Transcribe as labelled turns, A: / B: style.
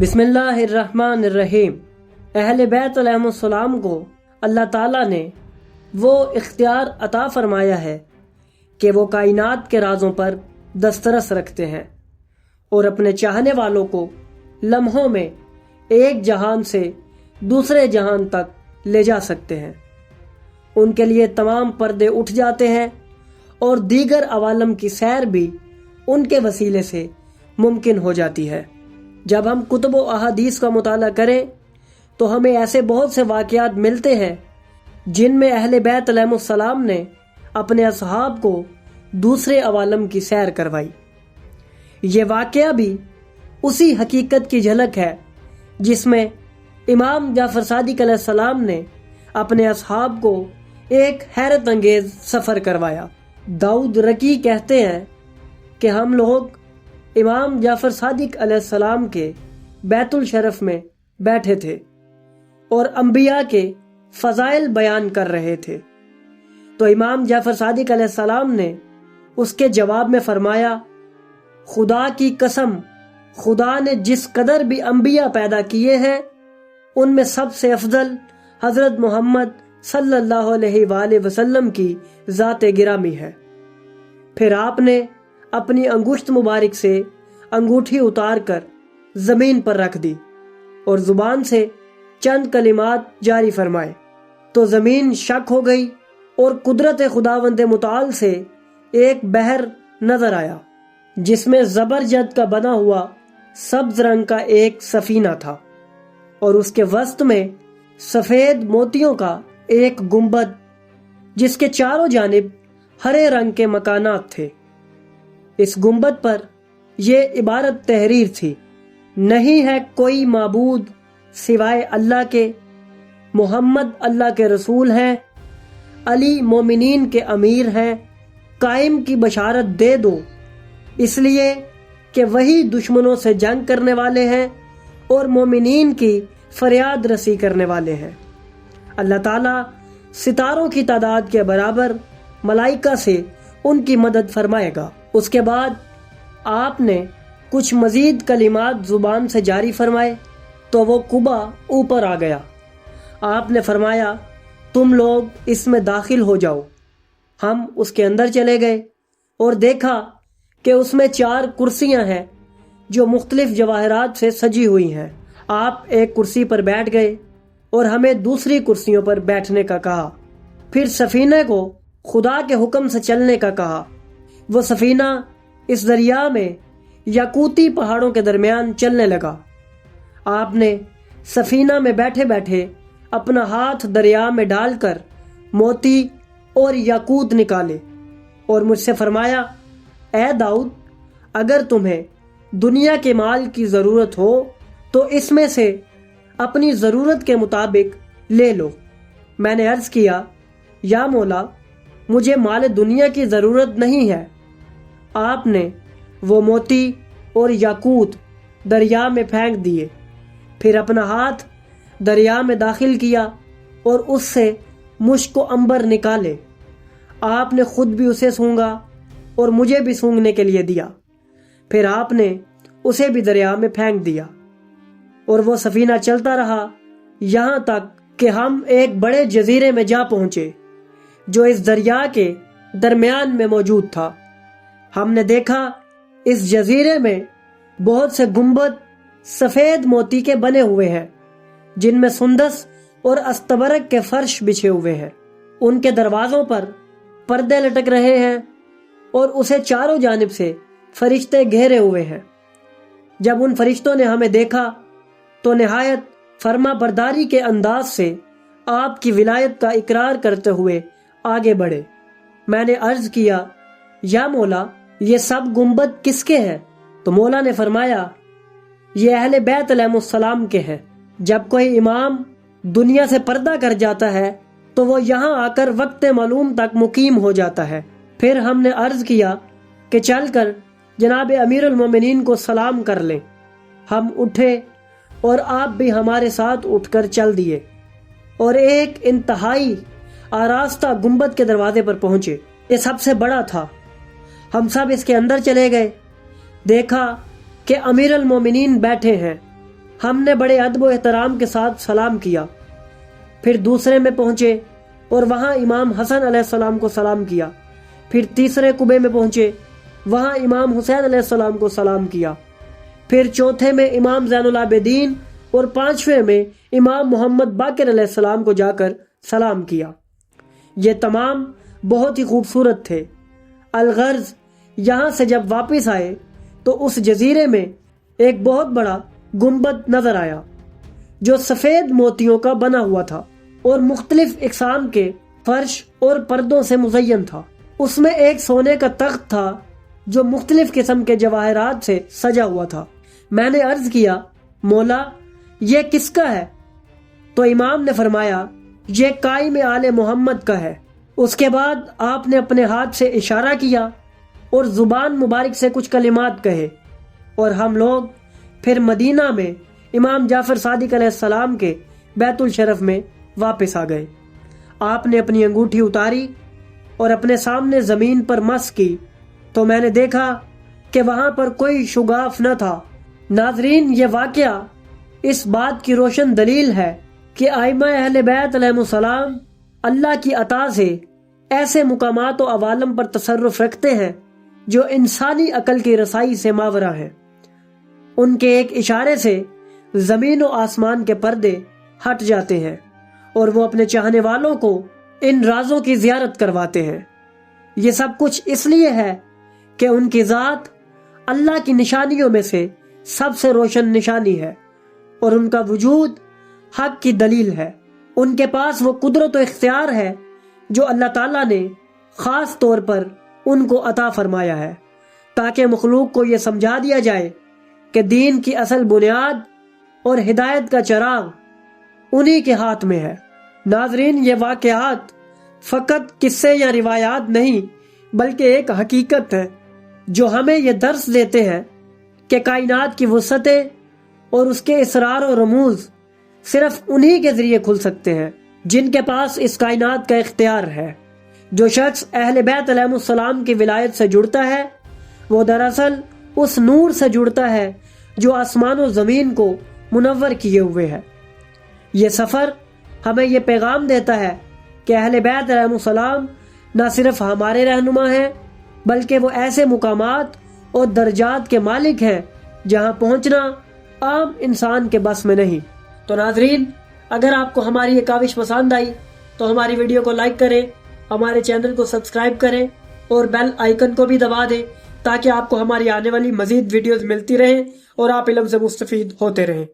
A: بسم اللہ الرحمن الرحیم۔ اہل بیت علیہم السلام کو اللہ تعالیٰ نے وہ اختیار عطا فرمایا ہے کہ وہ کائنات کے رازوں پر دسترس رکھتے ہیں اور اپنے چاہنے والوں کو لمحوں میں ایک جہان سے دوسرے جہان تک لے جا سکتے ہیں۔ ان کے لیے تمام پردے اٹھ جاتے ہیں اور دیگر عوالم کی سیر بھی ان کے وسیلے سے ممکن ہو جاتی ہے۔ جب ہم کتب و احادیث کا مطالعہ کریں تو ہمیں ایسے بہت سے واقعات ملتے ہیں جن میں اہل بیت علیہم السلام نے اپنے اصحاب کو دوسرے عوالم کی سیر کروائی۔ یہ واقعہ بھی اسی حقیقت کی جھلک ہے جس میں امام جعفر صادق علیہ السلام نے اپنے اصحاب کو ایک حیرت انگیز سفر کروایا۔ داؤد رکی کہتے ہیں کہ ہم لوگ امام جعفر صادق علیہ السلام کے بیت الشرف میں بیٹھے تھے اور انبیاء کے فضائل بیان کر رہے تھے، تو امام جعفر صادق علیہ السلام نے اس کے جواب میں فرمایا، خدا کی قسم، خدا نے جس قدر بھی انبیاء پیدا کیے ہیں ان میں سب سے افضل حضرت محمد صلی اللہ علیہ وآلہ وسلم کی ذات گرامی ہے۔ پھر آپ نے اپنی انگشت مبارک سے انگوٹھی اتار کر زمین پر رکھ دی اور زبان سے چند کلمات جاری فرمائے تو زمین شک ہو گئی اور قدرت خداوند متعال سے ایک بحر نظر آیا جس میں زبرجد کا بنا ہوا سبز رنگ کا ایک سفینہ تھا اور اس کے وسط میں سفید موتیوں کا ایک گنبد جس کے چاروں جانب ہرے رنگ کے مکانات تھے۔ اس گنبد پر یہ عبارت تحریر تھی، نہیں ہے کوئی معبود سوائے اللہ کے، محمد اللہ کے رسول ہیں، علی مومنین کے امیر ہیں، قائم کی بشارت دے دو، اس لیے کہ وہی دشمنوں سے جنگ کرنے والے ہیں اور مومنین کی فریاد رسی کرنے والے ہیں۔ اللہ تعالیٰ ستاروں کی تعداد کے برابر ملائکہ سے ان کی مدد فرمائے گا۔ اس کے بعد آپ نے کچھ مزید کلمات زبان سے جاری فرمائے تو وہ قبا اوپر آ گیا۔ آپ نے فرمایا، تم لوگ اس میں داخل ہو جاؤ۔ ہم اس کے اندر چلے گئے اور دیکھا کہ اس میں 4 کرسیاں ہیں جو مختلف جواہرات سے سجی ہوئی ہیں۔ آپ ایک کرسی پر بیٹھ گئے اور ہمیں دوسری کرسیوں پر بیٹھنے کا کہا۔ پھر سفینے کو خدا کے حکم سے چلنے کا کہا۔ وہ سفینہ اس دریا میں یاقوتی پہاڑوں کے درمیان چلنے لگا۔ آپ نے سفینہ میں بیٹھے بیٹھے اپنا ہاتھ دریا میں ڈال کر موتی اور یاقوت نکالے اور مجھ سے فرمایا، اے داؤد، اگر تمہیں دنیا کے مال کی ضرورت ہو تو اس میں سے اپنی ضرورت کے مطابق لے لو۔ میں نے عرض کیا، یا مولا، مجھے مال دنیا کی ضرورت نہیں ہے۔ آپ نے وہ موتی اور یاقوت دریا میں پھینک دیے، پھر اپنا ہاتھ دریا میں داخل کیا اور اس سے مشک و عنبر نکالے۔ آپ نے خود بھی اسے سونگا اور مجھے بھی سونگنے کے لیے دیا، پھر آپ نے اسے بھی دریا میں پھینک دیا اور وہ سفینہ چلتا رہا یہاں تک کہ ہم ایک بڑے جزیرے میں جا پہنچے جو اس دریا کے درمیان میں موجود تھا۔ ہم نے دیکھا اس جزیرے میں بہت سے گنبد سفید موتی کے بنے ہوئے ہیں جن میں سندس اور استبرق کے فرش بچھے ہوئے ہیں۔ ان کے دروازوں پر پردے لٹک رہے ہیں اور اسے چاروں جانب سے فرشتے گھیرے ہوئے ہیں۔ جب ان فرشتوں نے ہمیں دیکھا تو نہایت فرما برداری کے انداز سے آپ کی ولایت کا اقرار کرتے ہوئے آگے بڑھے۔ میں نے عرض کیا، یا مولا، یہ سب گنبد کس کے ہیں؟ تو مولا نے فرمایا، یہ اہل بیت علیہم السلام کے ہیں۔ جب کوئی امام دنیا سے پردہ کر جاتا ہے تو وہ یہاں آ کر وقت معلوم تک مقیم ہو جاتا ہے۔ پھر ہم نے عرض کیا کہ چل کر جناب امیر المومنین کو سلام کر لیں۔ ہم اٹھے اور آپ بھی ہمارے ساتھ اٹھ کر چل دیے اور ایک انتہائی آراستہ گنبد کے دروازے پر پہنچے۔ یہ سب سے بڑا تھا۔ ہم سب اس کے اندر چلے گئے، دیکھا کہ امیر المومنین بیٹھے ہیں۔ ہم نے بڑے ادب و احترام کے ساتھ سلام کیا، پھر دوسرے میں پہنچے اور وہاں امام حسن علیہ السلام کو سلام کیا، پھر تیسرے کعبے میں پہنچے، وہاں امام حسین علیہ السلام کو سلام کیا، پھر چوتھے میں امام زین العابدین اور پانچویں میں امام محمد باقر علیہ السلام کو جا کر سلام کیا۔ یہ تمام بہت ہی خوبصورت تھے۔ الغرض یہاں سے جب واپس آئے تو اس جزیرے میں ایک بہت بڑا گنبد نظر آیا جو سفید موتیوں کا بنا ہوا تھا اور مختلف اقسام کے فرش اور پردوں سے مزین تھا۔ اس میں ایک سونے کا تخت تھا جو مختلف قسم کے جواہرات سے سجا ہوا تھا۔ میں نے عرض کیا، مولا یہ کس کا ہے؟ تو امام نے فرمایا، یہ قائم آل محمد کا ہے۔ اس کے بعد آپ نے اپنے ہاتھ سے اشارہ کیا اور زبان مبارک سے کچھ کلمات کہے، اور ہم لوگ پھر مدینہ میں امام جعفر صادق علیہ السلام کے بیت الشرف میں واپس آ گئے۔ آپ نے اپنی انگوٹھی اتاری اور اپنے سامنے زمین پر مس کی تو میں نے دیکھا کہ وہاں پر کوئی شگاف نہ تھا۔ ناظرین، یہ واقعہ اس بات کی روشن دلیل ہے کہ ائمہ اہل بیت علیہم السلام اللہ کی عطا سے ایسے مقامات و عوالم پر تصرف رکھتے ہیں جو انسانی عقل کی رسائی سے ماورا ہیں۔ ان کے ایک اشارے سے زمین و آسمان کے پردے ہٹ جاتے ہیں اور وہ اپنے چاہنے والوں کو ان رازوں کی زیارت کرواتے ہیں۔ یہ سب کچھ اس لیے ہے کہ ان کی ذات اللہ کی نشانیوں میں سے سب سے روشن نشانی ہے اور ان کا وجود حق کی دلیل ہے۔ ان کے پاس وہ قدرت و اختیار ہے جو اللہ تعالیٰ نے خاص طور پر ان کو عطا فرمایا ہے تاکہ مخلوق کو یہ سمجھا دیا جائے کہ دین کی اصل بنیاد اور ہدایت کا چراغ انہی کے ہاتھ میں ہے۔ ناظرین، یہ واقعات فقط قصے یا روایات نہیں بلکہ ایک حقیقت ہے جو ہمیں یہ درس دیتے ہیں کہ کائنات کی وسعتیں اور اس کے اسرار و رموز صرف انہی کے ذریعے کھل سکتے ہیں جن کے پاس اس کائنات کا اختیار ہے۔ جو شخص اہل بیت علیہم السلام کی ولایت سے جڑتا ہے وہ دراصل اس نور سے جڑتا ہے جو آسمان و زمین کو منور کیے ہوئے ہے۔ یہ سفر ہمیں یہ پیغام دیتا ہے کہ اہل بیت علیہم السلام نہ صرف ہمارے رہنما ہیں بلکہ وہ ایسے مقامات اور درجات کے مالک ہیں جہاں پہنچنا عام انسان کے بس میں نہیں۔ تو ناظرین، اگر آپ کو ہماری یہ کاوش پسند آئی تو ہماری ویڈیو کو لائک کریں، ہمارے چینل کو سبسکرائب کریں اور بیل آئیکن کو بھی دبا دیں تاکہ آپ کو ہماری آنے والی مزید ویڈیوز ملتی رہیں اور آپ علم سے مستفید ہوتے رہیں۔